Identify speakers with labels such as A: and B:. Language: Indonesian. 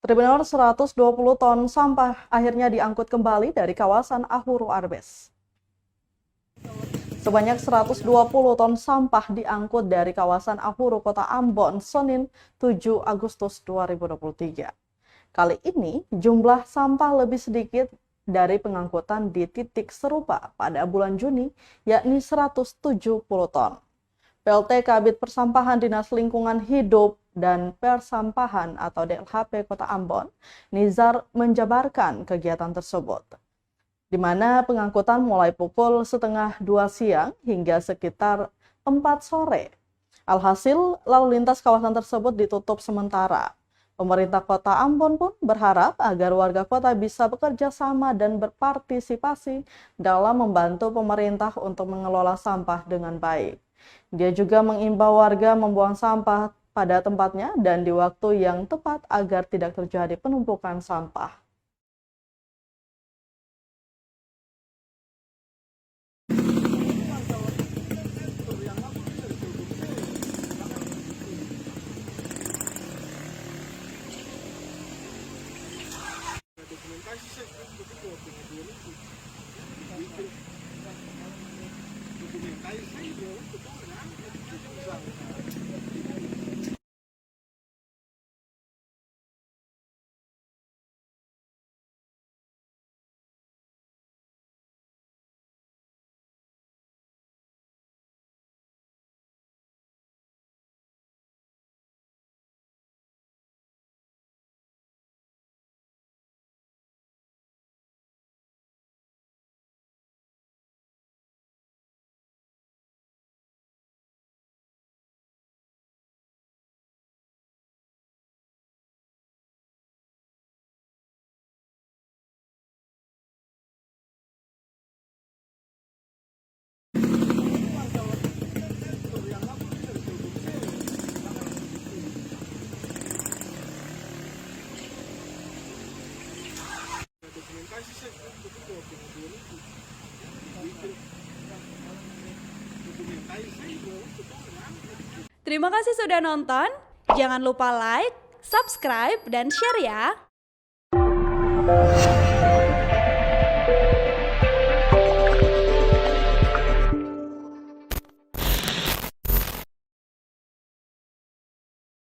A: Terminal 120 ton sampah akhirnya diangkut kembali dari kawasan Ahuru Arbes. Sebanyak 120 ton sampah diangkut dari kawasan Ahuru, Kota Ambon, Senin 7 Agustus 2023. Kali ini jumlah sampah lebih sedikit dari pengangkutan di titik serupa pada bulan Juni, yakni 170 ton. PLT Kabid Persampahan Dinas Lingkungan Hidup dan Persampahan atau DLHP Kota Ambon, Nizar menjabarkan kegiatan tersebut, di mana pengangkutan mulai pukul setengah 2 siang hingga sekitar 4 sore. Alhasil, lalu lintas kawasan tersebut ditutup sementara. Pemerintah Kota Ambon pun berharap agar warga kota bisa bekerja sama dan berpartisipasi dalam membantu pemerintah untuk mengelola sampah dengan baik. Dia juga mengimbau warga membuang sampah pada tempatnya dan di waktu yang tepat agar tidak terjadi penumpukan sampah.
B: Terima kasih sudah nonton. Jangan lupa like, subscribe, dan share ya.